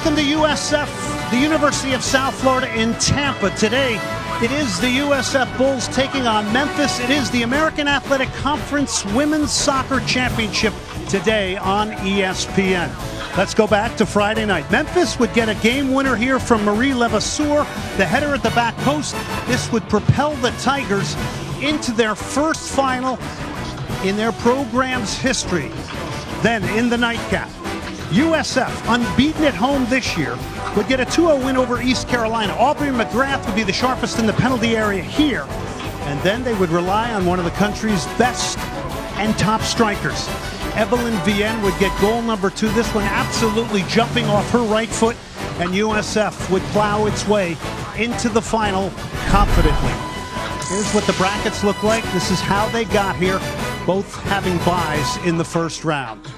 Welcome to USF, the University of South Florida in Tampa. Today, it is the USF Bulls taking on Memphis. It is the American Athletic Conference Women's Soccer Championship today on ESPN. Let's go back to Friday night. Memphis would get a game winner here from Marie Levasseur, the header at the back post. This would propel the Tigers into their first final in their program's history. Then in the nightcap, USF, unbeaten at home this year, would get a 2-0 win over East Carolina. Aubrey McGrath would be the sharpest in the penalty area here. And then they would rely on one of the country's best and top strikers. Evelyn Vienne would get goal number 2. This one absolutely jumping off her right foot. And USF would plow its way into the final confidently. Here's what the brackets look like. This is how they got here, both having byes in the first round.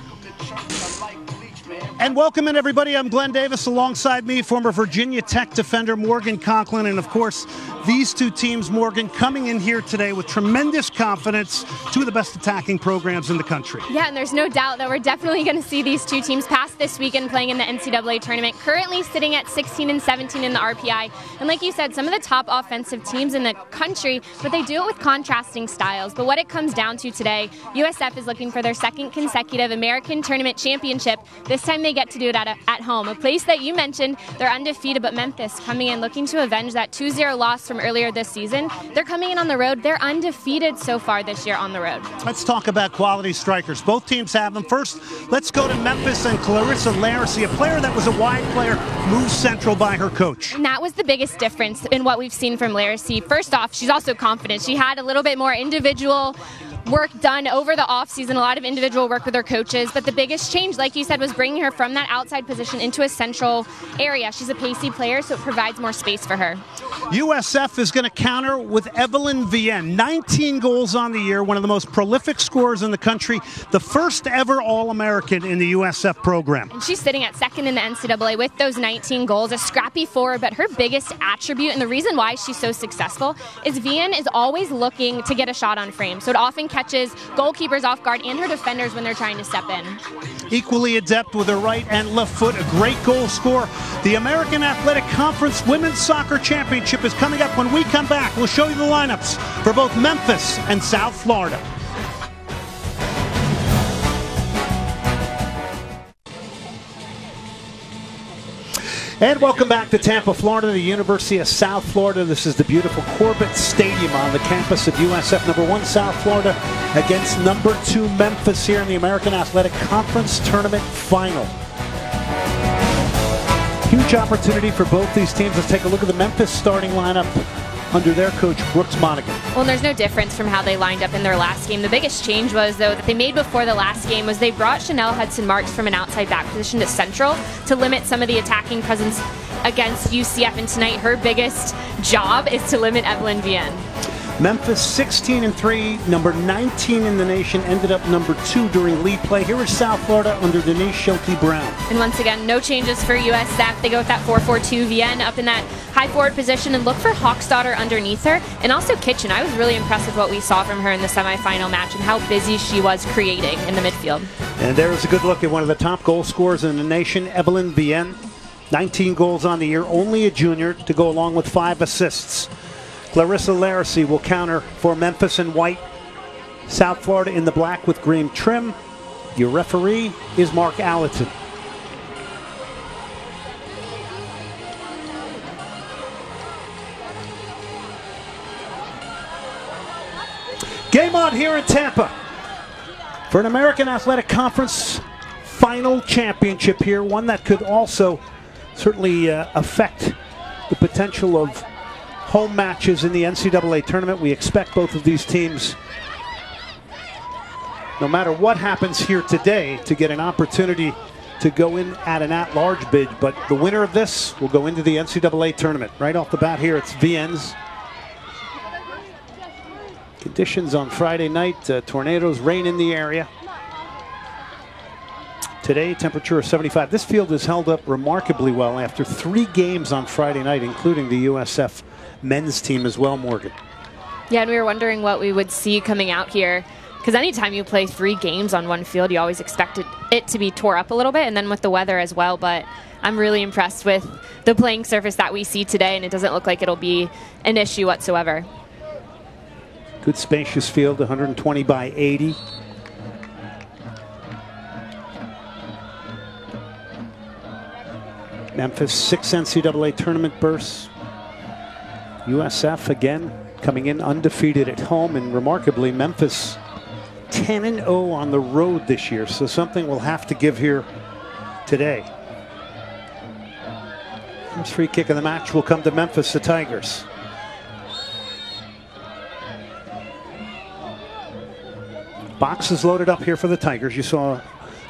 And welcome in, everybody. I'm Glenn Davis. Alongside me, former Virginia Tech defender Morgan Conklin. And, of course, these two teams, Morgan, coming in here today with tremendous confidence, two of the best attacking programs in the country. Yeah, and there's no doubt that we're definitely going to see these two teams pass this weekend playing in the NCAA tournament, currently sitting at 16 and 17 in the RPI. And like you said, some of the top offensive teams in the country, but they do it with contrasting styles. But what it comes down to today, USF is looking for their second consecutive American Tournament Championship. This time they get to do it at home, a place that you mentioned. They're undefeated, but Memphis coming in looking to avenge that 2-0 loss from earlier this season. They're coming in on the road. They're undefeated so far this year on the road. Let's talk about quality strikers. Both teams have them. First, let's go to Memphis and Clarissa Laracy, a player that was a wide player, moved central by her coach. And that was the biggest difference in what we've seen from Laracy. First off, she's also confident. She had a little bit more individual work done over the offseason, a lot of individual work with her coaches, but the biggest change, like you said, was bringing her from that outside position into a central area. She's a pacey player, so it provides more space for her. USF is going to counter with Evelyn Vienne. 19 goals on the year, one of the most prolific scorers in the country, the first ever All-American in the USF program. And she's sitting at second in the NCAA with those 19 goals, a scrappy forward, but her biggest attribute and the reason why she's so successful is Vienne is always looking to get a shot on frame. So it often catches goalkeepers off guard and her defenders when they're trying to step in. Equally adept with her right and left foot, a great goal scorer. The American Athletic Conference Women's Soccer Championship is coming up. When we come back, we'll show you the lineups for both Memphis and South Florida. And welcome back to Tampa, Florida, the University of South Florida. This is the beautiful Corbett Stadium on the campus of USF. Number 1 South Florida against number 2 Memphis here in the American Athletic Conference Tournament Final. Huge opportunity for both these teams. Let's take a look at the Memphis starting lineup under their coach, Brooks Monaghan. Well, there's no difference from how they lined up in their last game. The biggest change was, though, that they made before the last game was they brought Chanel Hudson-Marks from an outside back position to central to limit some of the attacking presence against UCF. And tonight, her biggest job is to limit Evelyn Vienne. Memphis 16-3, number 19 in the nation, ended up number 2 during league play. Here is South Florida under Denise Schulte-Brown. And once again, no changes for USF. They go with that 4-4-2. Vienne up in that high forward position and look for Hawksdaughter underneath her. And also Kitchen. I was really impressed with what we saw from her in the semifinal match and how busy she was creating in the midfield. And there's a good look at one of the top goal scorers in the nation, Evelyn Vienne. 19 goals on the year, only a junior, to go along with 5 assists. Clarissa Laracy will counter for Memphis in white. South Florida in the black with green trim. Your referee is Mark Allerton. Game on here in Tampa for an American Athletic Conference final championship here. One that could also certainly affect the potential of home matches in the NCAA tournament. We expect both of these teams, no matter what happens here today, to get an opportunity to go in at an at-large bid. But the winner of this will go into the NCAA tournament. Right off the bat here, it's Vienne's. Conditions on Friday night, tornadoes, rain in the area. Today, temperature of 75. This field has held up remarkably well after 3 games on Friday night, including the USF men's team as well, Morgan. Yeah, and we were wondering what we would see coming out here because anytime you play 3 games on one field, you always expected it to be tore up a little bit, and then with the weather as well. But I'm really impressed with the playing surface that we see today, and it doesn't look like it'll be an issue whatsoever. Good spacious field, 120 by 80. Memphis, 6 NCAA tournament berths. USF again coming in undefeated at home, and remarkably Memphis 10-0 on the road this year, so something we'll have to give here today. First free kick of the match will come to Memphis, the Tigers. Box is loaded up here for the Tigers. You saw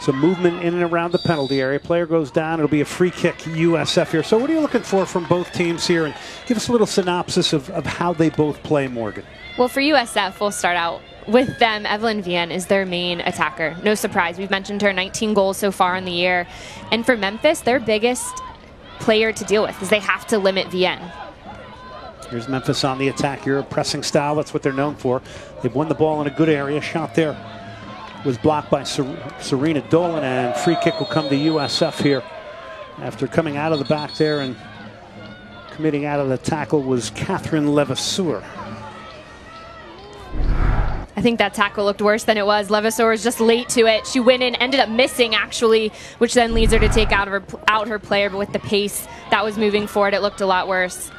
some movement in and around the penalty area. Player goes down. It'll be a free kick, USF here. So what are you looking for from both teams here? And give us a little synopsis of how they both play, Morgan. Well, for USF, we'll start out with them. Evelyn Vienne is their main attacker. No surprise. We've mentioned her, 19 goals so far in the year. And for Memphis, their biggest player to deal with is they have to limit Vienne. Here's Memphis on the attack here, pressing style. That's what they're known for. They've won the ball in a good area. Shot there was blocked by Serena Dolan, and free kick will come to USF here. After coming out of the back there and committing out of the tackle was Catherine Levasseur. I think that tackle looked worse than it was. Levasseur was just late to it. She went in, ended up missing actually, which then leads her to take out her player, but with the pace that was moving forward, it looked a lot worse.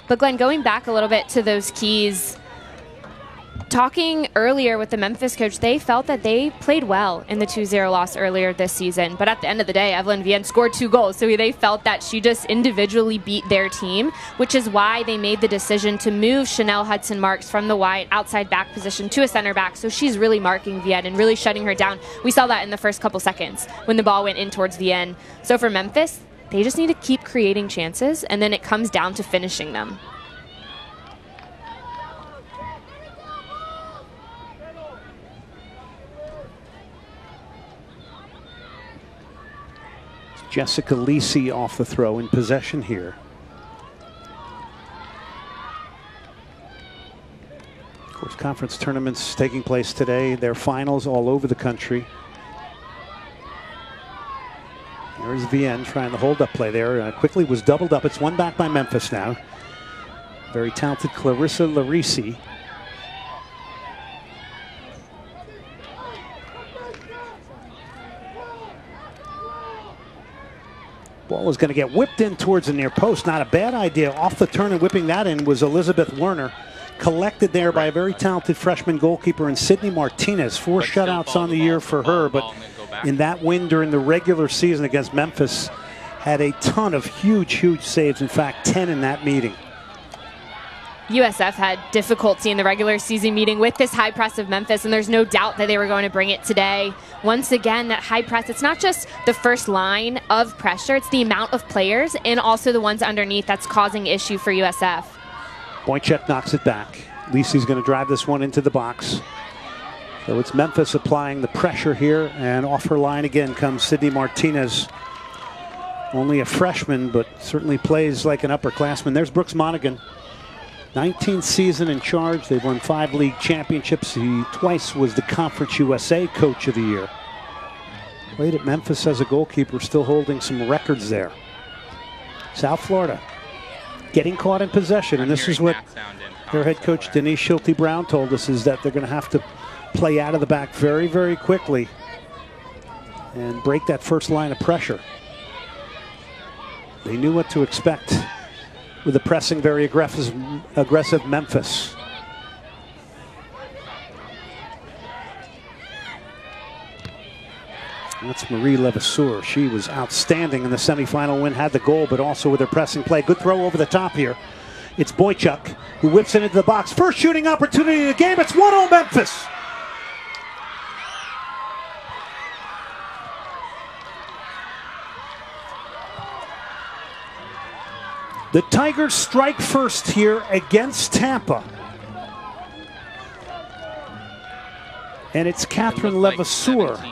But Glenn, going back a little bit to those keys, talking earlier with the Memphis coach, they felt that they played well in the 2-0 loss earlier this season. But at the end of the day, Evelyn Vienne scored 2 goals. So they felt that she just individually beat their team, which is why they made the decision to move Chanel Hudson-Marks from the wide outside back position to a center back. So she's really marking Vienne and really shutting her down. We saw that in the first couple seconds when the ball went in towards Vienne. So for Memphis, they just need to keep creating chances, and then it comes down to finishing them. Jessica Lisi off the throw in possession here. Of course, conference tournaments taking place today. Their finals all over the country. There's Vienne trying the hold-up play there. Quickly was doubled up. It's won back by Memphis now. Very talented Clarissa Larisi. Ball is going to get whipped in towards the near post. Not a bad idea. Off the turn and whipping that in was Elizabeth Werner. Collected there by a very talented freshman goalkeeper in Sydney Martinez. 4 shutouts on the year for her, but in that win during the regular season against Memphis, had a ton of huge saves. In fact, 10 in that meeting. USF had difficulty in the regular season meeting with this high press of Memphis, and there's no doubt that they were going to bring it today. Once again, that high press, it's not just the first line of pressure, it's the amount of players and also the ones underneath that's causing issue for USF. Boychuk knocks it back. Lisi's going to drive this one into the box. So it's Memphis applying the pressure here, and off her line again comes Sydney Martinez. Only a freshman, but certainly plays like an upperclassman. There's Brooks Monaghan. 19th season in charge. They've won 5 league championships. He twice was the Conference USA Coach of the Year. Played at Memphis as a goalkeeper, still holding some records there. South Florida getting caught in possession, and this is what their head coach Denise Schulte-Brown told us, is that they're going to have to play out of the back very quickly and break that first line of pressure. They knew what to expect with a pressing, very aggressive Memphis. That's Marie Levasseur. She was outstanding in the semifinal win, had the goal, but also with her pressing play. Good throw over the top here. It's Boychuk who whips it into the box. First shooting opportunity of the game. It's 1-0 Memphis. The Tigers strike first here against Tampa. And it's Catherine Levasseur.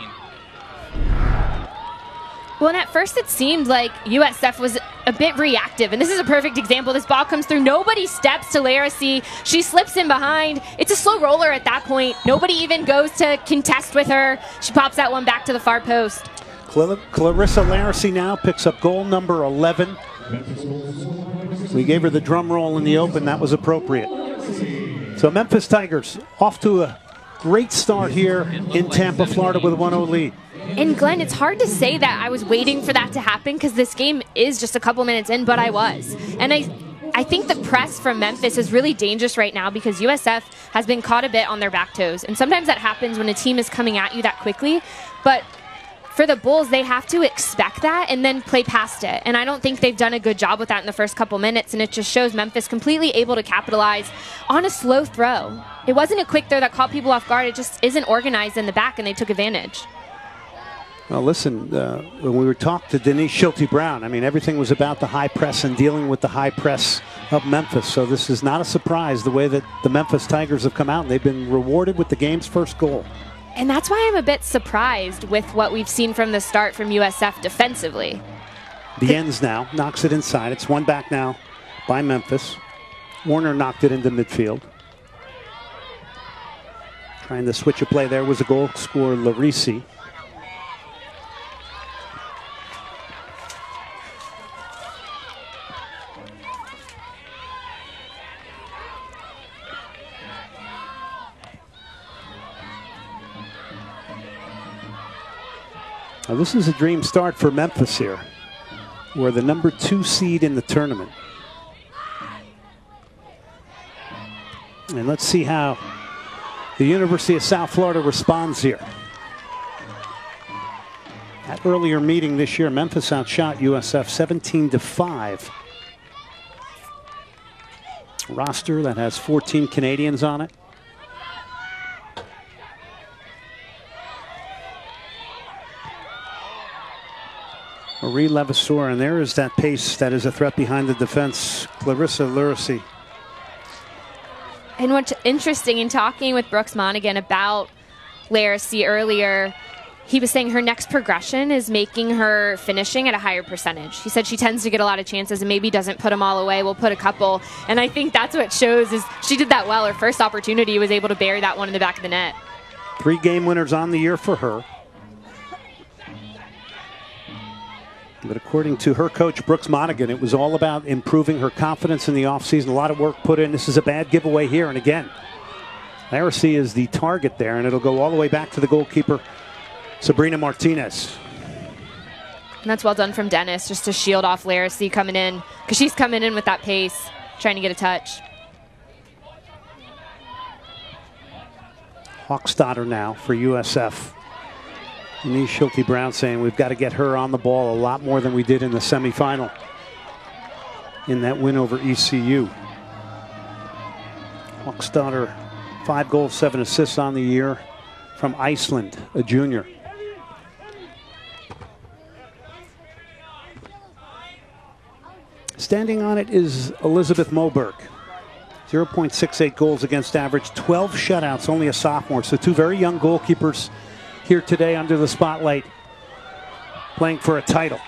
Well, and at first it seemed like USF was a bit reactive, and this is a perfect example. This ball comes through, nobody steps to AAC. She slips in behind. It's a slow roller at that point. Nobody even goes to contest with her. She pops that one back to the far post. Clarissa Laracy now picks up goal number 11. We gave her the drum roll in the open. That was appropriate. So Memphis Tigers off to a great start here in Tampa, Florida with a 1-0 lead. And Glenn, it's hard to say that I was waiting for that to happen because this game is just a couple minutes in, but I was. And I think the press from Memphis is really dangerous right now because USF has been caught a bit on their back toes. And sometimes that happens when a team is coming at you that quickly. But for the Bulls, they have to expect that and then play past it. And I don't think they've done a good job with that in the first couple minutes. And it just shows Memphis completely able to capitalize on a slow throw. It wasn't a quick throw that caught people off guard. It just isn't organized in the back, and they took advantage. Well, listen, when we were talking to Denise Schulte-Brown, I mean, everything was about the high press and dealing with the high press of Memphis. So this is not a surprise the way that the Memphis Tigers have come out, and they've been rewarded with the game's first goal. And that's why I'm a bit surprised with what we've seen from the start from USF defensively. The ends now, knocks it inside. It's one back now by Memphis. Warner knocked it into midfield. Trying to switch a play there was a goal scorer, Laracy. Now this is a dream start for Memphis here. We're the number 2 seed in the tournament. And let's see how the University of South Florida responds here. At earlier meeting this year, Memphis outshot USF 17-5. Roster that has 14 Canadians on it. Marie Levasseur, and there is that pace that is a threat behind the defense. Clarissa Laracy. And what's interesting in talking with Brooks Monaghan about Laracy earlier, he was saying her next progression is making her finishing at a higher percentage. He said she tends to get a lot of chances and maybe doesn't put them all away, will put a couple. And I think that's what shows is she did that well. Her first opportunity was able to bury that one in the back of the net. 3 game winners on the year for her. But according to her coach, Brooks Monaghan, it was all about improving her confidence in the offseason. A lot of work put in. This is a bad giveaway here. And again, Laracy is the target there, and it'll go all the way back to the goalkeeper, Sabrina Martinez. And that's well done from Dennis, just to shield off Laracy coming in, because she's coming in with that pace, trying to get a touch. Hawksdotter now for USF. Denise Schulte-Brown saying we've got to get her on the ball a lot more than we did in the semifinal in that win over ECU. Hawksdotter, 5 goals, 7 assists on the year from Iceland, a junior. Standing on it is Elizabeth Moberg. 0.68 goals against average, 12 shutouts, only a sophomore. So 2 very young goalkeepers here today under the spotlight, playing for a title.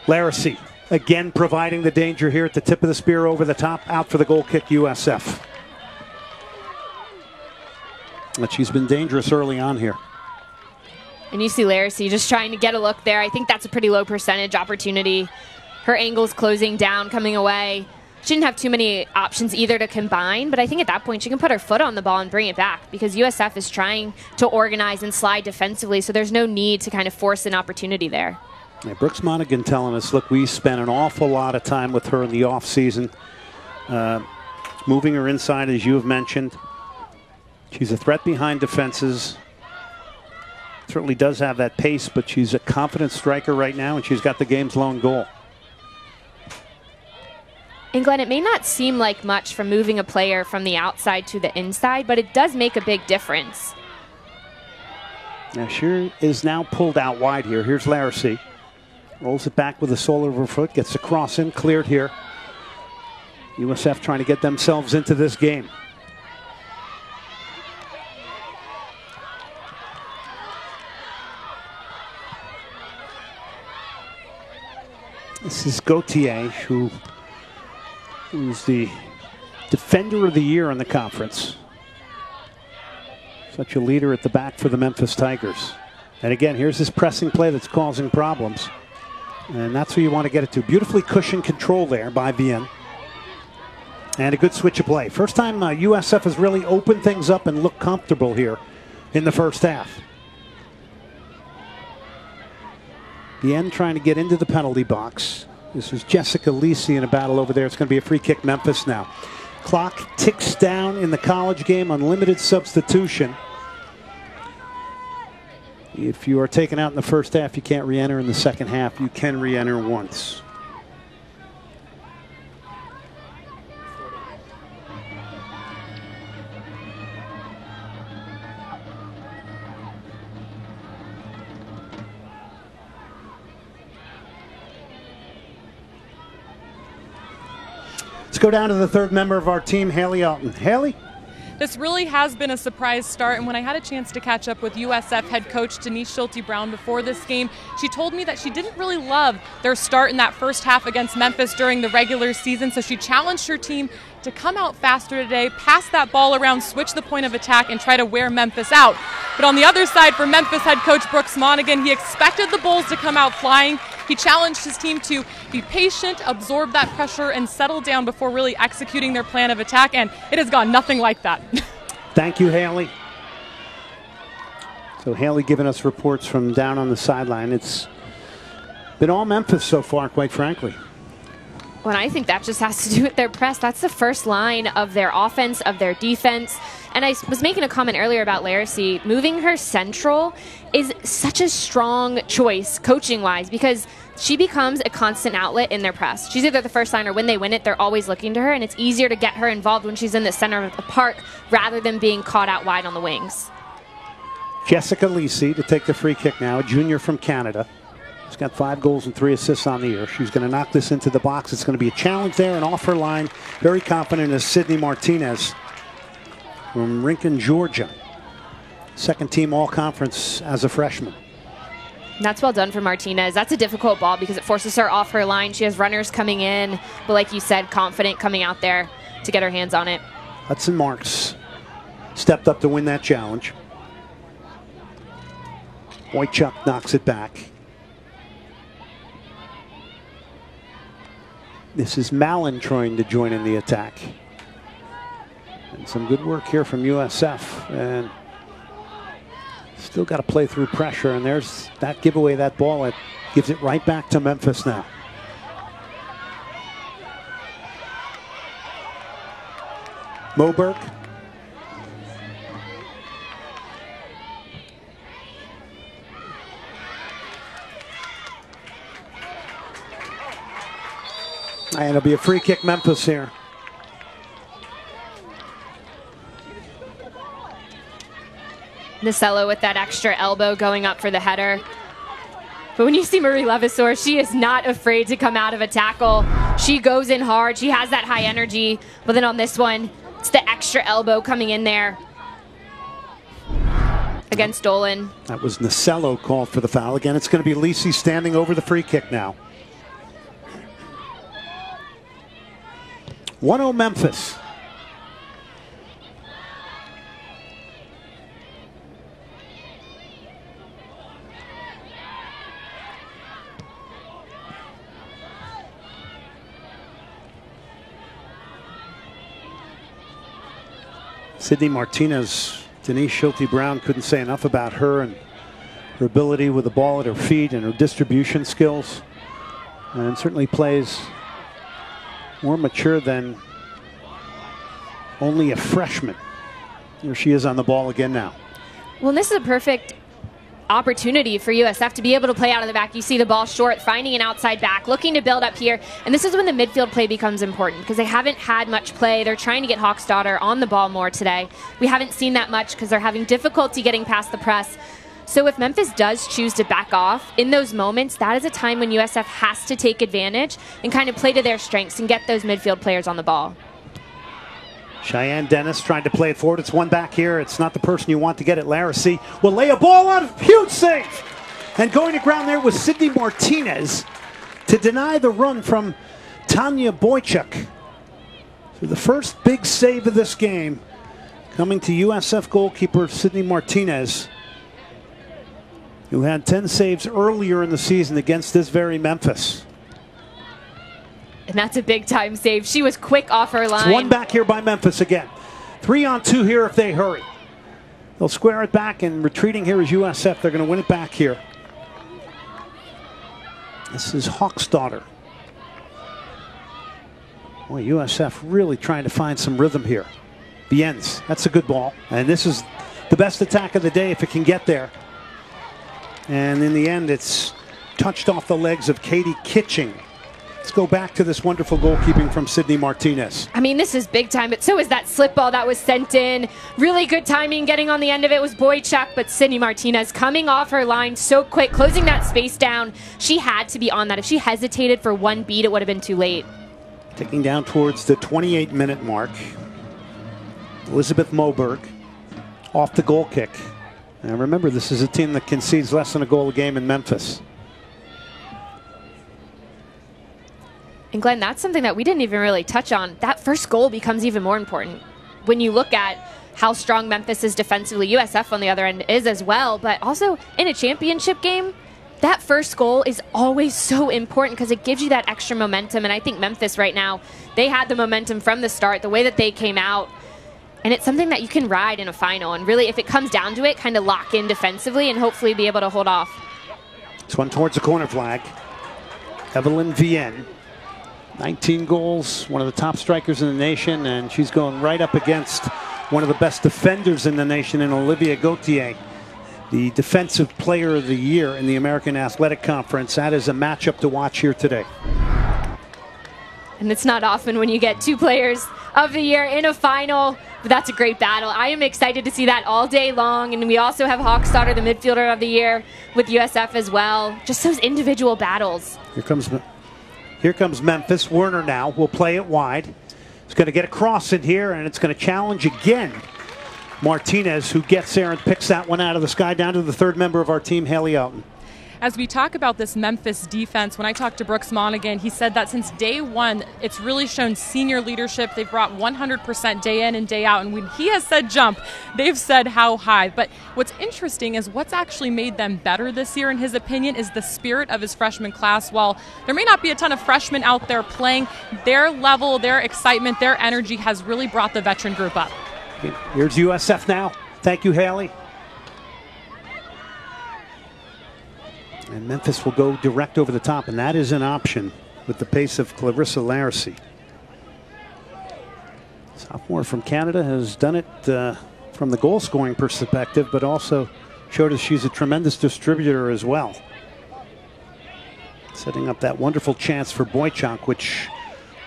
Laracy again providing the danger here at the tip of the spear, over the top, out for the goal kick, USF. But she's been dangerous early on here. And you see Laracy just trying to get a look there. I think that's a pretty low percentage opportunity. Her angle's closing down, coming away. She didn't have too many options either to combine, but I think at that point she can put her foot on the ball and bring it back, because USF is trying to organize and slide defensively, so there's no need to kind of force an opportunity there. Yeah, Brooks Monaghan telling us, look, we spent an awful lot of time with her in the offseason, moving her inside, as you have mentioned. She's a threat behind defenses. Certainly does have that pace, but she's a confident striker right now, and she's got the game's lone goal. And Glenn, it may not seem like much from moving a player from the outside to the inside, but it does make a big difference. Now she is now pulled out wide here. Here's Laracy. Rolls it back with the sole of her foot, gets a cross in, cleared here. USF trying to get themselves into this game. This is Gauthier, who's the Defender of the Year in the conference. Such a leader at the back for the Memphis Tigers. And again, here's this pressing play that's causing problems. And that's where you want to get it to. Beautifully cushioned control there by Vienne. And a good switch of play. First time USF has really opened things up and looked comfortable here in the first half. Vienne trying to get into the penalty box. This is Jessica Lisi in a battle over there. It's going to be a free kick, Memphis now. Clock ticks down in the college game, unlimited substitution. If you are taken out in the first half, you can't re-enter in the second half. You can re-enter once. Let's go down to the third member of our team, Haley Alton. Haley? This really has been a surprise start, and when I had a chance to catch up with USF head coach Denise Schulte-Brown before this game, she told me that she didn't really love their start in that first half against Memphis during the regular season, so she challenged her team to come out faster today, pass that ball around, switch the point of attack, and try to wear Memphis out. But on the other side, for Memphis head coach Brooks Monaghan, he expected the Bulls to come out flying. He challenged his team to be patient, absorb that pressure, and settle down before really executing their plan of attack, and it has gone nothing like that. Thank you, Haley. So Haley giving us reports from down on the sideline. It's been all Memphis so far, quite frankly. Well, I think that just has to do with their press. That's the first line of their offense, of their defense. And I was making a comment earlier about Laracy. Moving her central is such a strong choice, coaching-wise, because she becomes a constant outlet in their press. She's either the first line or when they win it, they're always looking to her, and it's easier to get her involved when she's in the center of the park rather than being caught out wide on the wings. Jessica Lisi to take the free kick now, a junior from Canada. She's got 5 goals and 3 assists on the year. She's going to knock this into the box. It's going to be a challenge there, and off her line, very confident, is Sydney Martinez from Rincon, Georgia. Second team all-conference as a freshman. That's well done for Martinez. That's a difficult ball because it forces her off her line. She has runners coming in, but like you said, confident coming out there to get her hands on it. Hudson Marks stepped up to win that challenge. Wojciech knocks it back. This is Mallon trying to join in the attack. And some good work here from USF. And still got to play through pressure. And there's that giveaway, that ball. It gives it right back to Memphis now. Moberg. And it'll be a free kick, Memphis here. Nasello with that extra elbow going up for the header. But when you see Marie Levasseur, she is not afraid to come out of a tackle. She goes in hard. She has that high energy. But then on this one, it's the extra elbow coming in there against Dolan. That was Nasello called for the foul. Again, it's going to be Lisi standing over the free kick now. 1-0 Memphis. Sydney Martinez, Denise Schulte-Brown couldn't say enough about her and her ability with the ball at her feet and her distribution skills, and certainly plays more mature than only a freshman. Here she is on the ball again now. Well, this is a perfect opportunity for USF to be able to play out of the back. You see the ball short, finding an outside back, looking to build up here. And this is when the midfield play becomes important because they haven't had much play. They're trying to get Hawksdaughter on the ball more today. We haven't seen that much because they're having difficulty getting past the press. So if Memphis does choose to back off in those moments, that is a time when USF has to take advantage and kind of play to their strengths and get those midfield players on the ball. Cheyenne Dennis trying to play it forward. It's one back here. It's not the person you want to get it. Laracy will lay a ball on. Huge save. And going to ground there was Sydney Martinez. to deny the run from Tanya Boychuk. So the first big save of this game coming to USF goalkeeper Sydney Martinez, who had 10 saves earlier in the season against this very Memphis. And that's a big-time save. She was quick off her line. It's one back here by Memphis again. 3-on-2 here if they hurry. They'll square it back, and retreating here is USF. They're going to win it back here. This is Hawksdaughter. Boy, USF really trying to find some rhythm here. Bienz, that's a good ball. And this is the best attack of the day if it can get there. And in the end, it's touched off the legs of Katie Kitching. Let's go back to this wonderful goalkeeping from Sydney Martinez. I mean, this is big time, but so is that slip ball that was sent in. Really good timing. Getting on the end of it was Boychuk, but Sydney Martinez coming off her line so quick, closing that space down. She had to be on that. If she hesitated for one beat, it would have been too late. Ticking down towards the 28-minute mark. Elizabeth Moberg off the goal kick. And remember, this is a team that concedes less than a goal a game in Memphis. And Glenn, that's something that we didn't even really touch on. That first goal becomes even more important when you look at how strong Memphis is defensively. USF on the other end is as well, but also in a championship game, that first goal is always so important because it gives you that extra momentum. And I think Memphis right now, they had the momentum from the start, the way that they came out. And it's something that you can ride in a final. And really, if it comes down to it, kind of lock in defensively and hopefully be able to hold off. This one towards the corner flag. Evelyn Vienne. 19 goals, one of the top strikers in the nation, and she's going right up against one of the best defenders in the nation in Olivia Gauthier, the Defensive Player of the Year in the American Athletic Conference. That is a matchup to watch here today. And it's not often when you get two players of the year in a final, but that's a great battle. I am excited to see that all day long, and we also have Hawksdaughter, the midfielder of the year with USF as well. Just those individual battles. Here comes Memphis. Werner now will play it wide. He's going to get across it here, and it's going to challenge again Martinez, who gets there and picks that one out of the sky down to the third member of our team, Haley Alton. As we talk about this Memphis defense, when I talked to Brooks Monaghan, he said that since day one, it's really shown senior leadership. They've brought 100% day in and day out. And when he has said jump, they've said how high. But what's interesting is what's actually made them better this year, in his opinion, is the spirit of his freshman class. While there may not be a ton of freshmen out there playing, their level, their excitement, their energy has really brought the veteran group up. Here's USF now. Thank you, Haley. And Memphis will go direct over the top, and that is an option with the pace of Clarissa Larissy. Sophomore from Canada has done it from the goal-scoring perspective, but also showed us she's a tremendous distributor as well. Setting up that wonderful chance for Boychuk, which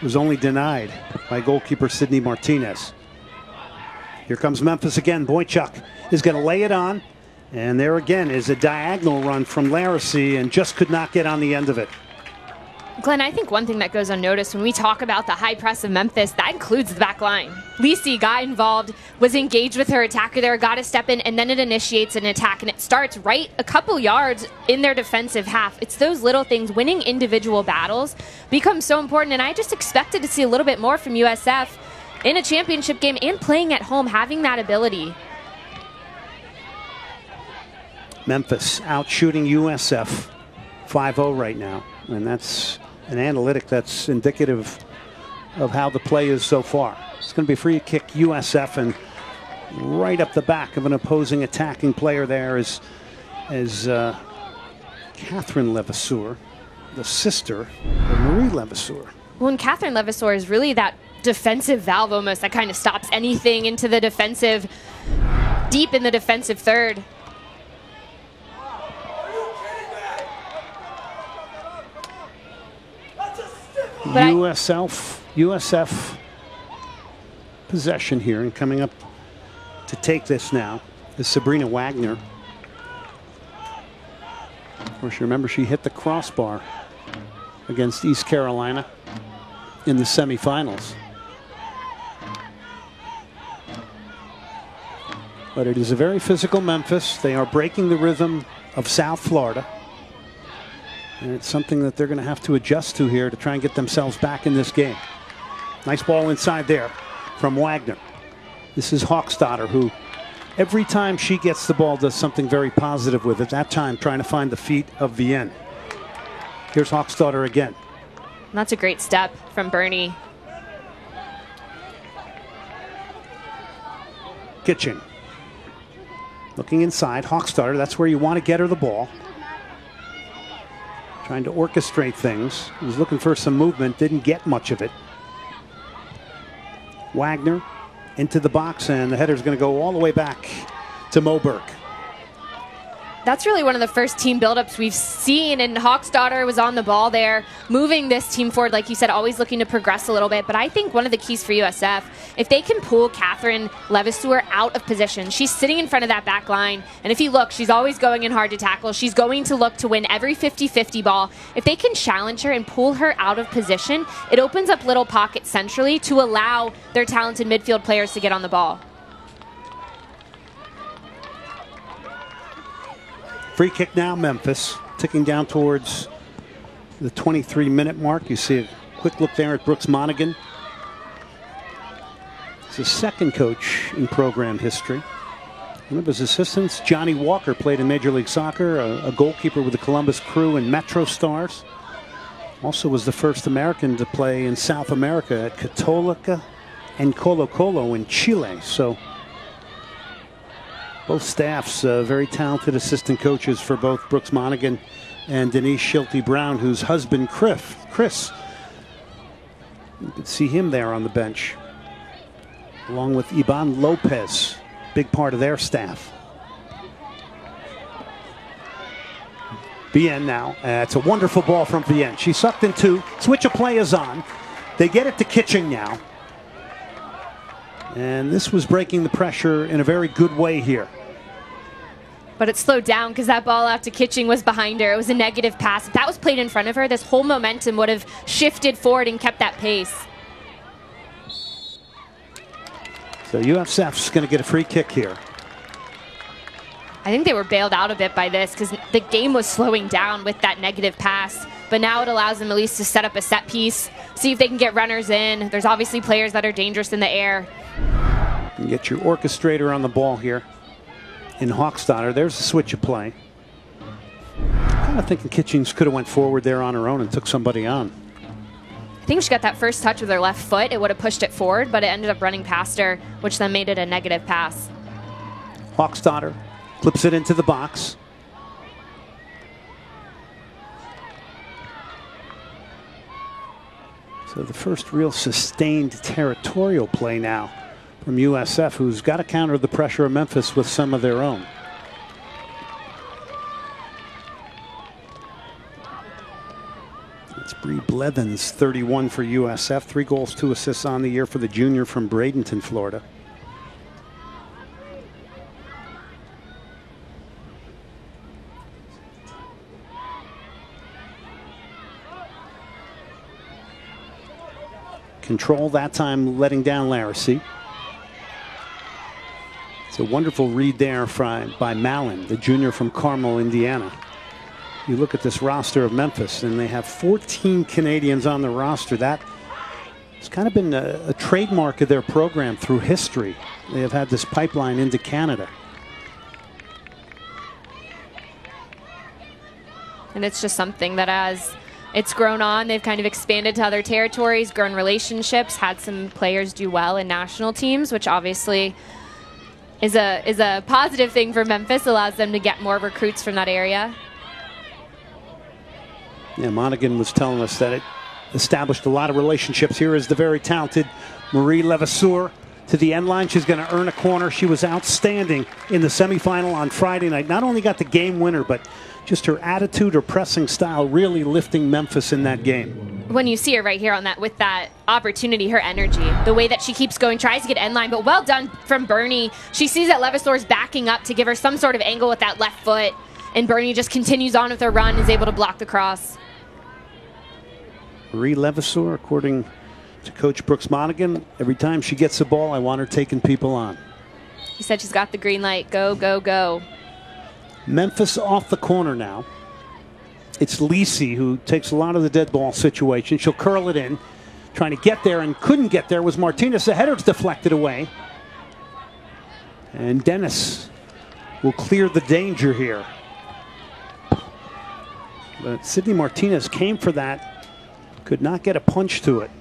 was only denied by goalkeeper Sydney Martinez. Here comes Memphis again. Boychuk is going to lay it on. And there again is a diagonal run from Larissy, and just could not get on the end of it. Glenn, I think one thing that goes unnoticed when we talk about the high press of Memphis, that includes the back line. Lisi got involved, was engaged with her attacker there, got to step in, and then it initiates an attack, and it starts right a couple yards in their defensive half. It's those little things. Winning individual battles becomes so important, and I just expected to see a little bit more from USF in a championship game and playing at home, having that ability. Memphis out shooting USF 5-0 right now, and that's an analytic that's indicative of how the play is so far. It's going to be a free kick USF, and right up the back of an opposing attacking player there is Catherine Levasseur, the sister of Marie Levasseur. Well, and Catherine Levasseur is really that defensive valve almost that kind of stops anything into the defensive, deep in the defensive third. USF possession here, and coming up to take this now is Sabrina Wagner. Of course, you remember she hit the crossbar against East Carolina in the semifinals. But it is a very physical Memphis. They are breaking the rhythm of South Florida. And it's something that they're going to have to adjust to here to try and get themselves back in this game. Nice ball inside there from Wagner. This is Hofstadter, who every time she gets the ball does something very positive with it. That time trying to find the feet of Vienne. Here's Hofstadter again. That's a great step from Bernie. Kitching. Looking inside. Hofstadter, that's where you want to get her the ball. Trying to orchestrate things. Was looking for some movement. Didn't get much of it. Wagner into the box, and the header's going to go all the way back to Moberg. That's really one of the first team buildups we've seen, and Hofstadter was on the ball there, moving this team forward, like you said, always looking to progress a little bit. But I think one of the keys for USF, if they can pull Catherine Levasseur out of position, she's sitting in front of that back line, and if you look, she's always going in hard to tackle. She's going to look to win every 50-50 ball. If they can challenge her and pull her out of position, it opens up little pockets centrally to allow their talented midfield players to get on the ball. Free kick now, Memphis, ticking down towards the 23-minute mark. You see a quick look there at Brooks Monaghan. He's the second coach in program history. One of his assistants, Johnny Walker, played in Major League Soccer, a goalkeeper with the Columbus Crew and Metro Stars. Also was the first American to play in South America at Católica and Colo-Colo in Chile. So both staffs, very talented assistant coaches for both Brooks Monaghan and Denise Schulte Brown, whose husband, Chris. You can see him there on the bench, along with Iban Lopez, big part of their staff. Vienne now. It's a wonderful ball from Vienne. She sucked in two. Switch of play is on. They get it to Kitching now. And this was breaking the pressure in a very good way here. But it slowed down because that ball out to Kitching was behind her. It was a negative pass. If that was played in front of her, this whole momentum would have shifted forward and kept that pace. So USF's going to get a free kick here. I think they were bailed out a bit by this because the game was slowing down with that negative pass. But now it allows them at least to set up a set piece, see if they can get runners in. There's obviously players that are dangerous in the air. And get your orchestrator on the ball here in Hofstadter. There's the switch of play. Kind of thinking Kitchings could have went forward there on her own and took somebody on. I think she got that first touch with her left foot. It would have pushed it forward, but it ended up running past her, which then made it a negative pass. Hofstadter clips it into the box. So the first real sustained territorial play now from USF, who's got to counter the pressure of Memphis with some of their own. It's Bree Blethens, 31 for USF. 3 goals, 2 assists on the year for the junior from Bradenton, Florida. Control that time, letting down Laracy. It's a wonderful read there by Mallon, the junior from Carmel, Indiana. You look at this roster of Memphis, and they have 14 Canadians on the roster. That has kind of been a trademark of their program through history. They have had this pipeline into Canada. And it's just something that as it's grown on, they've kind of expanded to other territories, grown relationships, had some players do well in national teams, which obviously is a positive thing for Memphis, allows them to get more recruits from that area. Yeah, Monaghan was telling us that it established a lot of relationships. Here is the very talented Marie Levasseur to the end line. She's going to earn a corner. She was outstanding in the semifinal on Friday night. Not only got the game winner, but just her attitude, her pressing style, really lifting Memphis in that game. When you see her right here on that, with that opportunity, her energy, the way that she keeps going, tries to get end line, but well done from Bernie. She sees that Levasseur's backing up to give her some sort of angle with that left foot, and Bernie just continues on with her run, is able to block the cross. Marie Levasseur, according to Coach Brooks Monaghan, every time she gets the ball, I want her taking people on. He said she's got the green light. Go, go, go. Memphis off the corner now. It's Lisi who takes a lot of the dead ball situation. She'll curl it in. Trying to get there and couldn't get there was Martinez. The header's deflected away. And Dennis will clear the danger here. But Sydney Martinez came for that. Could not get a punch to it.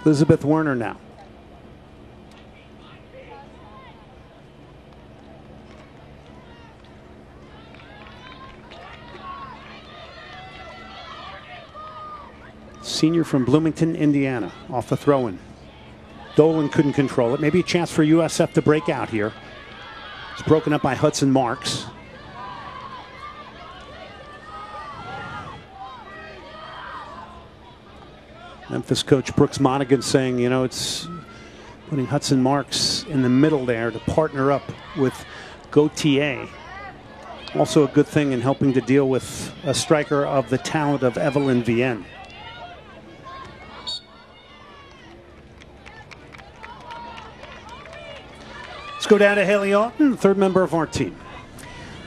Elizabeth Werner now. Senior from Bloomington, Indiana, off the throw-in. Dolan couldn't control it. Maybe a chance for USF to break out here. It's broken up by Hudson Marks. Memphis coach Brooks Monaghan saying, you know, it's putting Hudson Marks in the middle there to partner up with Gauthier. Also a good thing in helping to deal with a striker of the talent of Evelyn Vienne. Let's go down to Haley Auten, third member of our team.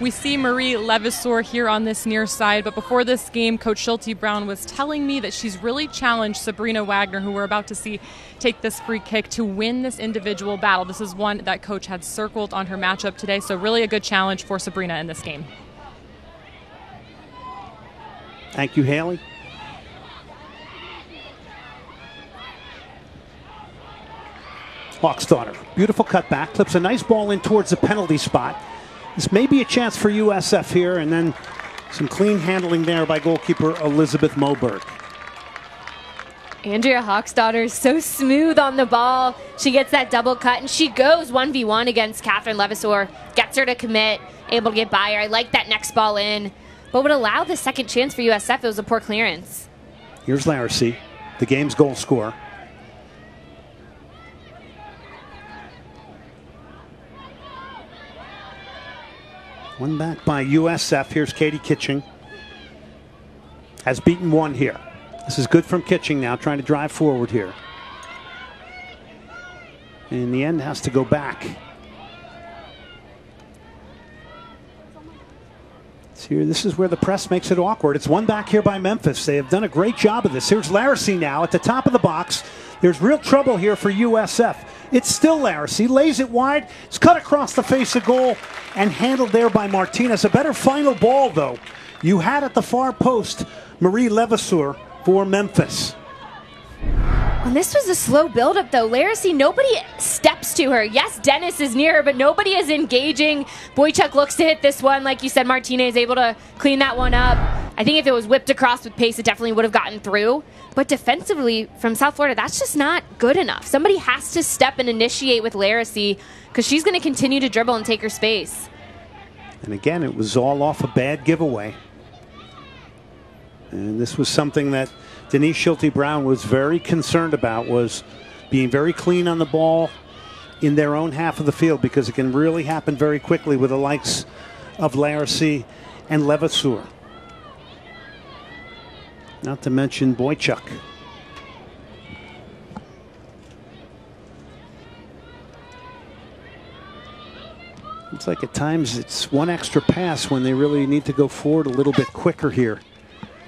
We see Marie Levasseur here on this near side, but before this game, Coach Schulte Brown was telling me that she's really challenged Sabrina Wagner, who we're about to see take this free kick, to win this individual battle. This is one that Coach had circled on her matchup today, so really a good challenge for Sabrina in this game. Thank you, Haley. Hawksdaughter, beautiful cutback, clips a nice ball in towards the penalty spot. This may be a chance for USF here, and then some clean handling there by goalkeeper Elizabeth Moberg. Andrea Hawksdaughter is so smooth on the ball. She gets that double cut, and she goes 1v1 against Catherine Levasseur. Gets her to commit, able to get by her. I like that next ball in, but would allow the second chance for USF. It was a poor clearance. Here's Larissy, the game's goal scorer. One back by USF. Here's Katie Kitching. Has beaten one here. This is good from Kitching now, trying to drive forward here. In the end, has to go back. Here, this is where the press makes it awkward. It's one back here by Memphis. They have done a great job of this. Here's Larissy now at the top of the box. There's real trouble here for USF. It's still Larissy, lays it wide. It's cut across the face of goal and handled there by Martinez. A better final ball, though. You had at the far post Marie Levasseur for Memphis. And this was a slow buildup, though. Larissy, nobody steps to her. Yes, Dennis is near her, but nobody is engaging. Boychuk looks to hit this one. Like you said, Martinez able to clean that one up. I think if it was whipped across with pace, it definitely would have gotten through. But defensively, from South Florida, that's just not good enough. Somebody has to step and initiate with Larissy, because she's going to continue to dribble and take her space. And again, it was all off a bad giveaway. And this was something that Denise Schulte-Brown was very concerned about, was being very clean on the ball in their own half of the field, because it can really happen very quickly with the likes of Larissy and Levasseur. Not to mention Boychuk. It's like at times it's one extra pass when they really need to go forward a little bit quicker here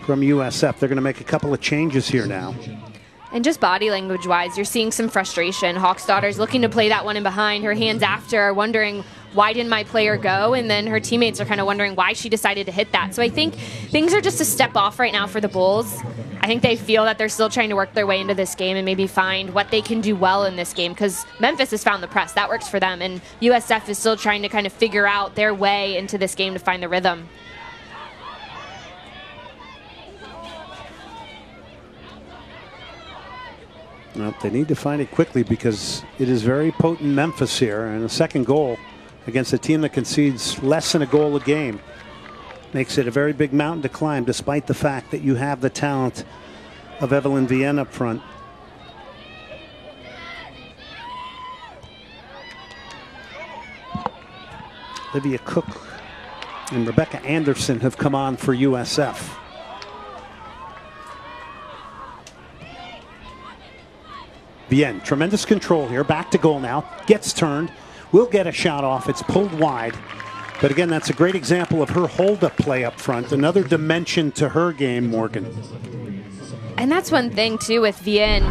from USF. They're going to make a couple of changes here now. And just body language-wise, you're seeing some frustration. Hawksdaughter's looking to play that one in behind. Her hands after, wondering, why didn't my player go? And then her teammates are kind of wondering why she decided to hit that. So I think things are just a step off right now for the Bulls. I think they feel that they're still trying to work their way into this game and maybe find what they can do well in this game, because Memphis has found the press. That works for them. And USF is still trying to kind of figure out their way into this game to find the rhythm. Well, they need to find it quickly, because it is very potent Memphis here. And a second goal against a team that concedes less than a goal a game makes it a very big mountain to climb, despite the fact that you have the talent of Evelyn Vienne up front. Olivia Cook and Rebecca Anderson have come on for USF. Vienne, tremendous control here. Back to goal now. Gets turned. will get a shot off. It's pulled wide. But again, that's a great example of her hold-up play up front. Another dimension to her game, Morgan. And that's one thing, too, with Vienne.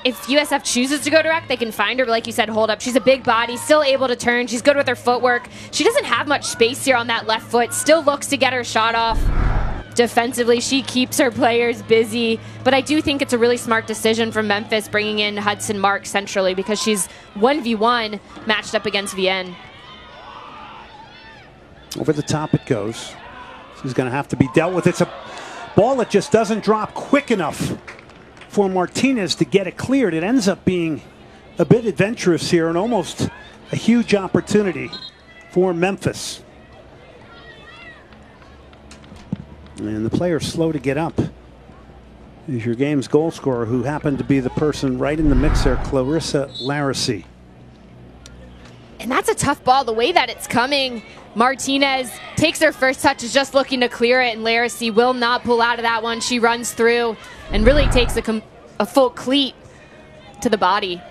If USF chooses to go direct, they can find her, but like you said, hold up. She's a big body, still able to turn. She's good with her footwork. She doesn't have much space here on that left foot. Still looks to get her shot off. Defensively, she keeps her players busy. But I do think it's a really smart decision from Memphis bringing in Hudson Marks centrally because she's 1v1 matched up against Vienne. Over the top it goes. She's going to have to be dealt with. It's a ball that just doesn't drop quick enough for Martinez to get it cleared. It ends up being a bit adventurous here and almost a huge opportunity for Memphis. And the player's slow to get up is your game's goal scorer, who happened to be the person right in the mix there, Clarissa Laracy. And that's a tough ball. The way that it's coming, Martinez takes her first touch, is just looking to clear it, and Laracy will not pull out of that one. She runs through and really takes a full cleat to the body.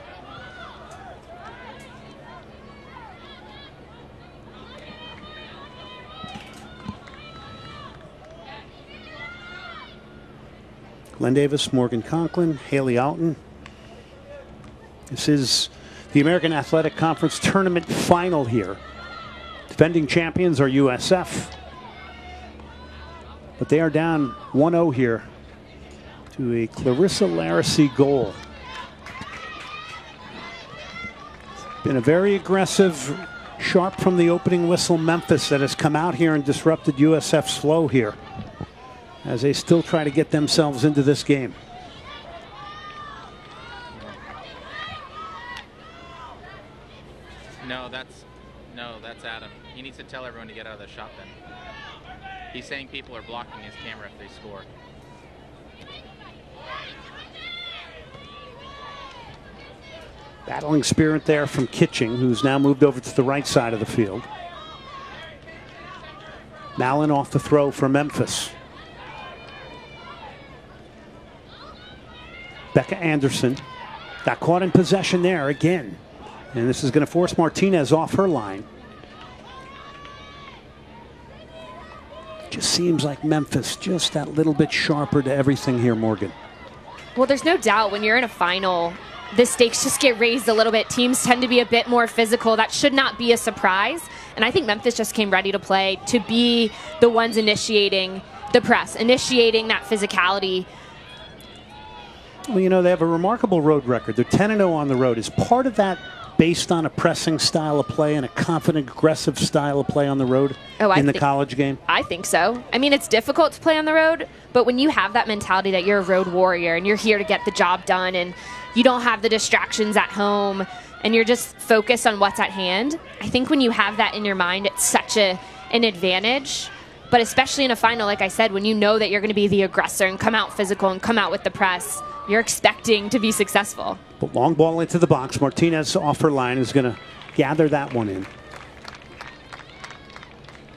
Glenn Davis, Morgan Conklin, Haley Alton. This is the American Athletic Conference Tournament final here. Defending champions are USF. But they are down 1-0 here to a Clarissa Laracy goal. Been a very aggressive, sharp from the opening whistle Memphis that has come out here and disrupted USF's flow here as they still try to get themselves into this game. No, that's Adam. He needs to tell everyone to get out of the shot then. He's saying people are blocking his camera if they score. Battling spirit there from Kitching, who's now moved over to the right side of the field. Mallon off the throw for Memphis. Becca Anderson got caught in possession there again. And this is going to force Martinez off her line. Just seems like Memphis just that little bit sharper to everything here, Morgan. Well, there's no doubt when you're in a final, the stakes just get raised a little bit. Teams tend to be a bit more physical. That should not be a surprise. And I think Memphis just came ready to play, to be the ones initiating the press, initiating that physicality. Well, you know, they have a remarkable road record. They're 10-0 on the road. Is part of that based on a pressing style of play and a confident, aggressive style of play on the road in the college game? I think so. I mean, it's difficult to play on the road, but when you have that mentality that you're a road warrior and you're here to get the job done and you don't have the distractions at home and you're just focused on what's at hand, I think when you have that in your mind, it's such an advantage. But especially in a final, like I said, when you know that you're going to be the aggressor and come out physical and come out with the press, you're expecting to be successful. But long ball into the box. Martinez off her line is going to gather that one in.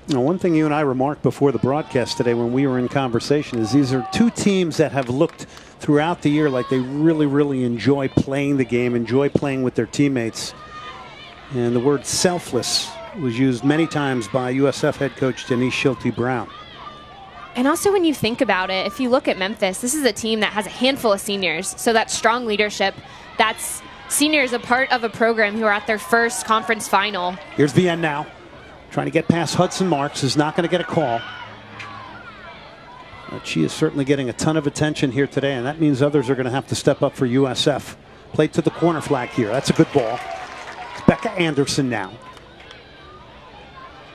Now, one thing you and I remarked before the broadcast today when we were in conversation is these are two teams that have looked throughout the year like they really, really enjoy playing the game, enjoy playing with their teammates. And the word selfless was used many times by USF head coach Denise Schulte-Brown. And also when you think about it, if you look at Memphis, this is a team that has a handful of seniors. So that's strong leadership. That's seniors a part of a program who are at their first conference final. Here's Vienne now. Trying to get past Hudson Marks. Is not going to get a call. But she is certainly getting a ton of attention here today, and that means others are going to have to step up for USF. Played to the corner flag here. That's a good ball. It's Becca Anderson now.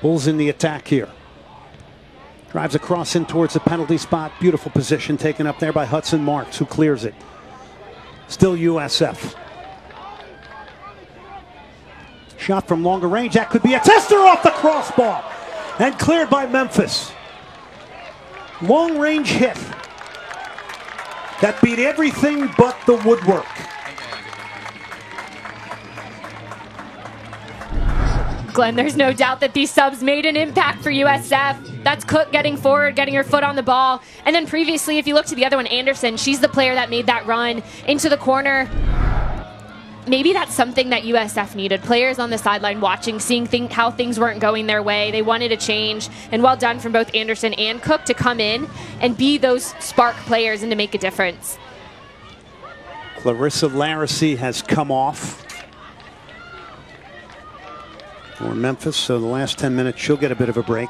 Bulls in the attack here. Drives across in towards the penalty spot. Beautiful position taken up there by Hudson Marks, who clears it. Still USF. Shot from longer range. That could be a tester off the crossbar. And cleared by Memphis. Long range hit. That beat everything but the woodwork. Glenn, there's no doubt that these subs made an impact for USF. That's Cook getting forward, getting her foot on the ball. And then previously, if you look to the other one, Anderson, she's the player that made that run into the corner. maybe that's something that USF needed. Players on the sideline watching, seeing how things weren't going their way. They wanted a change, and well done from both Anderson and Cook to come in and be those spark players and to make a difference. Clarissa Laracy has come off for Memphis, so the last 10 minutes she'll get a bit of a break.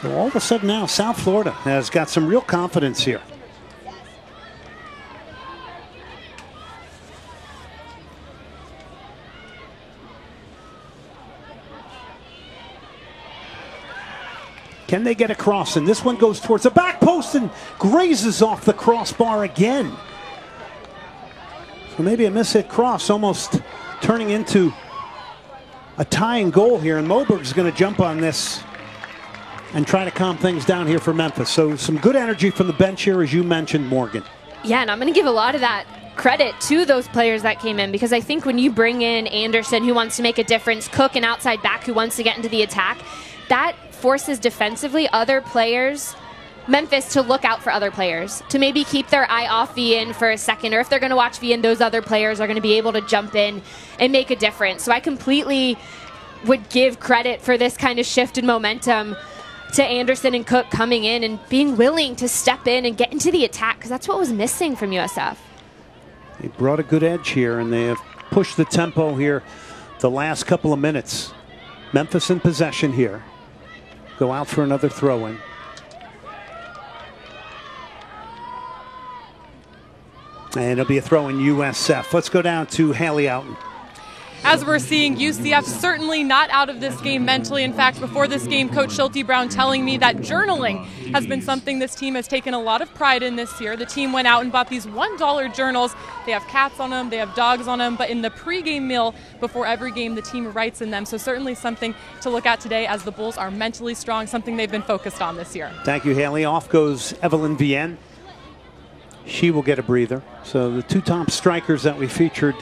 So all of a sudden now, South Florida has got some real confidence here. Can they get across? And this one goes towards the back post and grazes off the crossbar again. So maybe a mishit cross, almost turning into a tying goal here. And Moberg's going to jump on this and try to calm things down here for Memphis. So some good energy from the bench here, as you mentioned, Morgan. Yeah, and I'm going to give a lot of that credit to those players that came in, because I think when you bring in Anderson, who wants to make a difference, Cook, an outside back who wants to get into the attack, that forces defensively other players, Memphis, to look out for other players, to maybe keep their eye off Vian for a second, or if they're going to watch Vian, those other players are going to be able to jump in and make a difference. So I completely would give credit for this kind of shift in momentum to Anderson and Cook coming in and being willing to step in and get into the attack, because that's what was missing from USF. They brought a good edge here, and they have pushed the tempo here the last couple of minutes. Memphis in possession here. Go out for another throw-in. And it'll be a throw in USF. Let's go down to Haley Outen. As we're seeing, UCF certainly not out of this game mentally. In fact, before this game, Coach Schulte Brown telling me that journaling has been something this team has taken a lot of pride in this year. The team went out and bought these $1 journals. They have cats on them, they have dogs on them, but in the pregame meal before every game, the team writes in them. So certainly something to look at today, as the Bulls are mentally strong, something they've been focused on this year. Thank you, Haley. Off goes Evelyn Vian. She will get a breather. So the two top strikers that we featured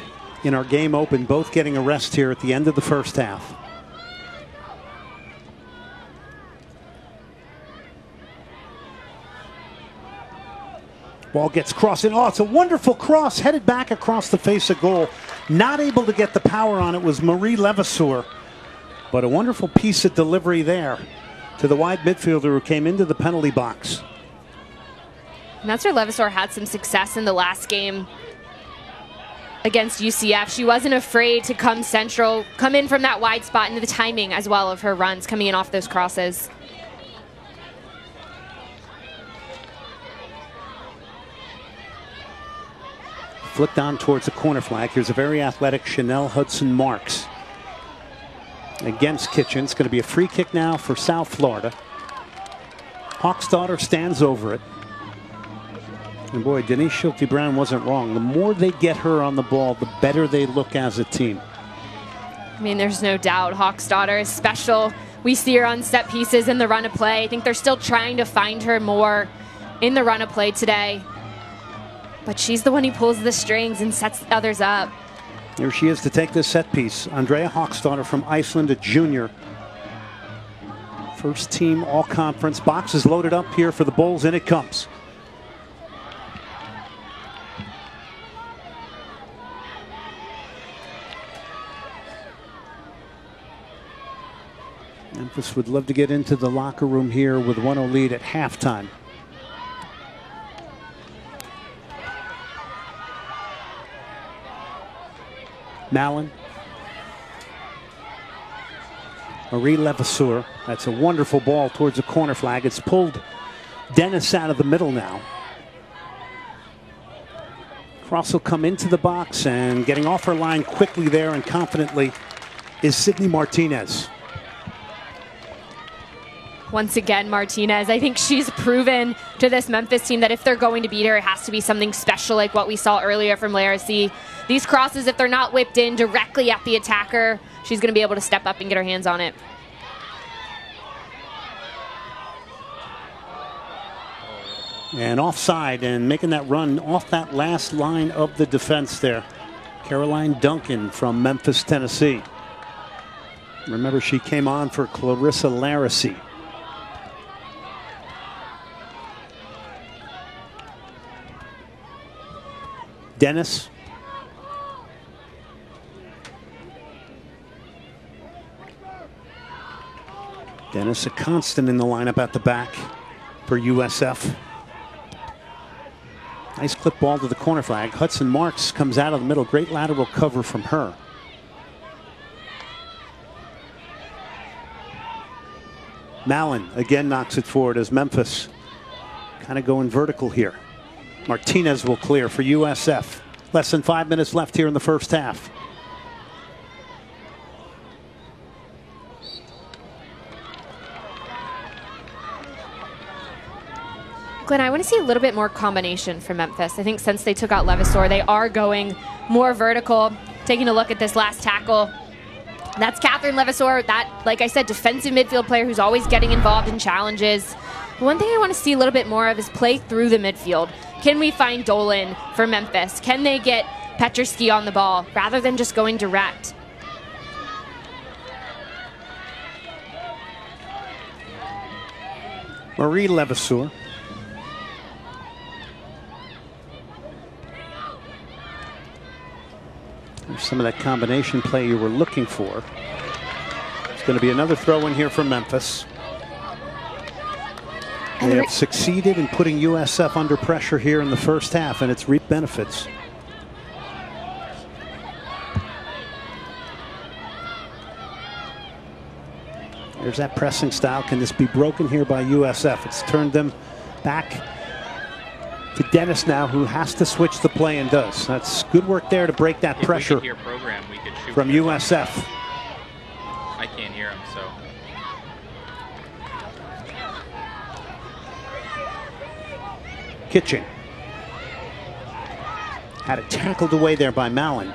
in our game open, both getting a rest here at the end of the first half. Ball gets crossed in. Oh, it's a wonderful cross, headed back across the face of goal. Not able to get the power on it was Marie Levasseur, but a wonderful piece of delivery there to the wide midfielder who came into the penalty box. And that's where Levasseur had some success in the last game against UCF. She wasn't afraid to come central, come in from that wide spot, and the timing as well of her runs coming in off those crosses. Flipped on towards the corner flag. Here's a very athletic Chanel Hudson-Marks against Kitchen. It's going to be a free kick now for South Florida. Hawksdaughter stands over it. And boy, Denise Schulte Brown wasn't wrong. The more they get her on the ball, the better they look as a team. I mean, there's no doubt Hawksdaughter is special. We see her on set pieces in the run of play. I think they're still trying to find her more in the run of play today. But she's the one who pulls the strings and sets others up. Here she is to take this set piece. Andrea Hawksdaughter from Iceland, a junior. First team all-conference. Box is loaded up here for the Bulls, and it comes. Memphis would love to get into the locker room here with 1-0 lead at halftime. Mallon. Marie Levasseur. That's a wonderful ball towards the corner flag. It's pulled Dennis out of the middle now. Cross will come into the box, and getting off her line quickly there and confidently is Sydney Martinez. Once again, Martinez, I think she's proven to this Memphis team that if they're going to beat her, it has to be something special like what we saw earlier from Laracy. These crosses, if they're not whipped in directly at the attacker, she's going to be able to step up and get her hands on it. And offside, and making that run off that last line of the defense there. Caroline Duncan from Memphis, Tennessee. Remember, she came on for Clarissa Laracy. Dennis. Dennis, a constant in the lineup at the back for USF. Nice clip ball to the corner flag. Hudson Marks comes out of the middle. Great lateral cover from her. Mallon again knocks it forward as Memphis kind of going vertical here. Martinez will clear for USF. Less than 5 minutes left here in the first half. Glenn, I want to see a little bit more combination from Memphis. I think since they took out Levasseur, they are going more vertical. Taking a look at this last tackle, that's Catherine Levasseur, that, like I said, defensive midfield player who's always getting involved in challenges. One thing I want to see a little bit more of is play through the midfield. Can we find Dolan for Memphis? Can they get Petrosky on the ball rather than just going direct? Marie Levasseur. There's some of that combination play you were looking for. It's going to be another throw in here for Memphis. They have succeeded in putting USF under pressure here in the first half, and it's reaped benefits. There's that pressing style. Can this be broken here by USF? It's turned them back to Dennis now, who has to switch the play and does. That's good work there to break that pressure from USF. I can't hear him, so. Kitching. Had it tackled away there by Mallon.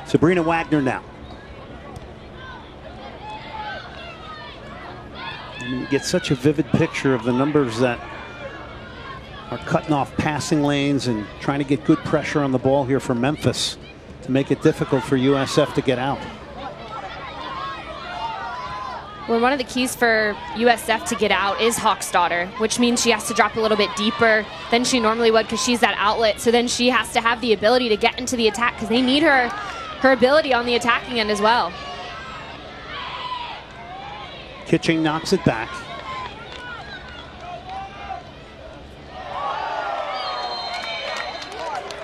Sabrina Wagner now. And you get such a vivid picture of the numbers that are cutting off passing lanes and trying to get good pressure on the ball here for Memphis to make it difficult for USF to get out. Well, one of the keys for USF to get out is Hawksdaughter, which means she has to drop a little bit deeper than she normally would because she's that outlet. So then she has to have the ability to get into the attack because they need her ability on the attacking end as well. Kitching knocks it back.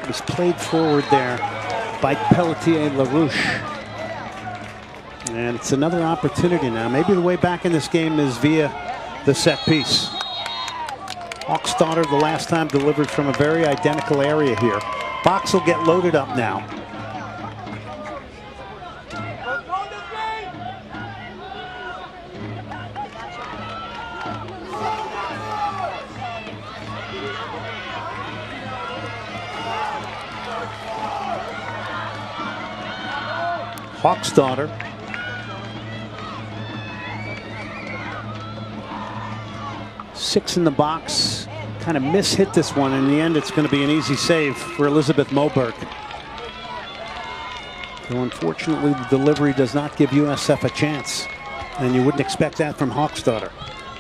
It was played forward there by Pelletier LaRouche. And it's another opportunity now. Maybe the way back in this game is via the set piece. Hawksdaughter the last time delivered from a very identical area here. Box will get loaded up now. Hawksdaughter. Six in the box. Kind of mishit this one. In the end, it's going to be an easy save for Elizabeth Moberg. So unfortunately, the delivery does not give USF a chance. And you wouldn't expect that from Hawksdaughter.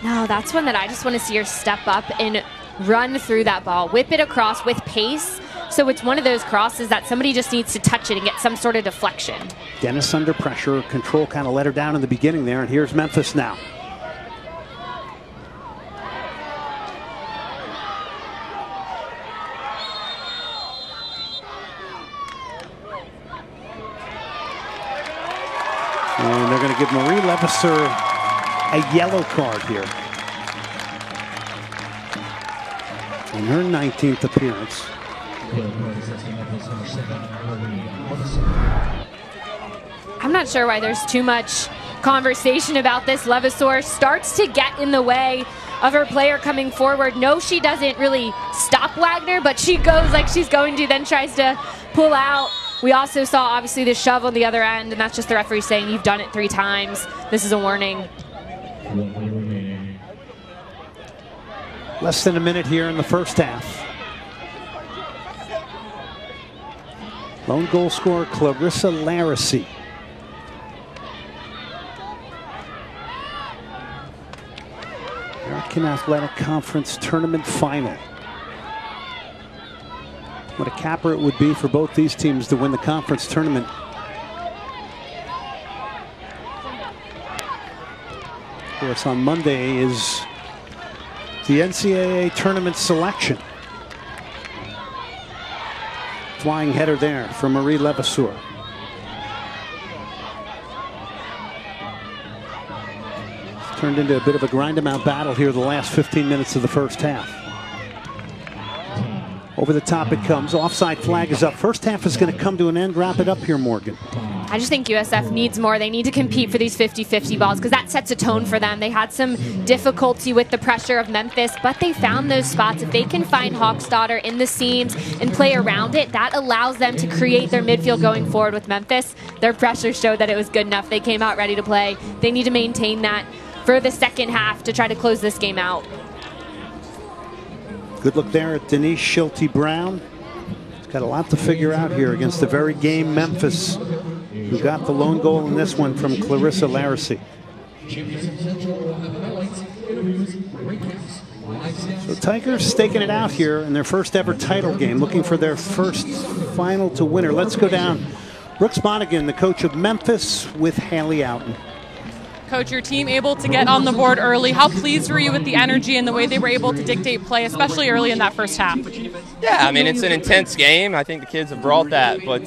No, that's one that I just want to see her step up and run through that ball. Whip it across with pace. So it's one of those crosses that somebody just needs to touch it and get some sort of deflection. Dennis under pressure. Control kind of let her down in the beginning there. And here's Memphis now. And they're going to give Marie Levasseur a yellow card here. In her 19th appearance. I'm not sure why there's too much conversation about this. Levasseur starts to get in the way of her player coming forward. No, she doesn't really stop Wagner, but she goes like she's going to, then tries to pull out We also saw, obviously, the shove on the other end, and that's just the referee saying, you've done it 3 times. This is a warning. Less than a minute here in the first half. Lone goal scorer, Clarissa Laracy. American Athletic Conference Tournament Final. What a capper it would be for both these teams to win the conference tournament. Of course, on Monday is the NCAA tournament selection. Flying header there from Marie Levasseur. It's turned into a bit of a grind-em-out battle here the last 15 minutes of the first half. Over the top it comes. Offside flag is up. First half is going to come to an end. Wrap it up here, Morgan. I just think USF needs more. They need to compete for these 50-50 balls because that sets a tone for them. They had some difficulty with the pressure of Memphis, but they found those spots. If they can find Hawksdaughter in the seams and play around it, that allows them to create their midfield going forward with Memphis. Their pressure showed that it was good enough. They came out ready to play. They need to maintain that for the second half to try to close this game out. Good look there at Denise Schulte-Brown. She's got a lot to figure out here against the very game Memphis, who got the lone goal in this one from Clarissa Laracy. So Tigers staking it out here in their first ever title game, looking for their first final to winner. Let's go down. Brooks Monaghan, the coach of Memphis, with Haley Outen. Coach, your team able to get on the board early. How pleased were you with the energy and the way they were able to dictate play, especially early in that first half? Yeah, I mean, it's an intense game. I think the kids have brought that. But,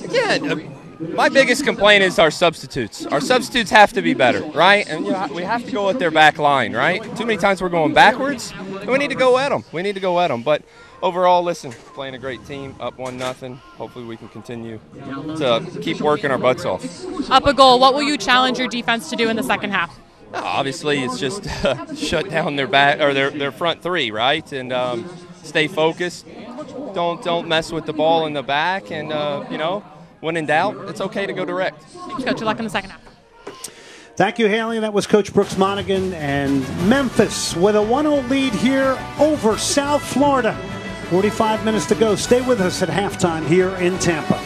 again, my biggest complaint is our substitutes. Our substitutes have to be better, right? And we have to go with their back line, right? Too many times we're going backwards, and we need to go at them. We need to go at them. But overall, listen, playing a great team, up 1-0. Hopefully we can continue to keep working our butts off. Up a goal, what will you challenge your defense to do in the second half? Obviously, it's just shut down their back or their front 3, right? And stay focused. Don't mess with the ball in the back, and when in doubt, it's okay to go direct. Thanks, Coach. Good luck in the second half. Thank you, Haley. That was Coach Brooks Monaghan. And Memphis with a 1-0 lead here over South Florida. 45 minutes to go. Stay with us at halftime here in Tampa.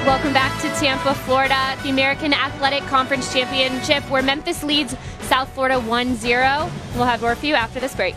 Welcome back to Tampa, Florida, the American Athletic Conference Championship, where Memphis leads South Florida 1-0. We'll have more for you after this break.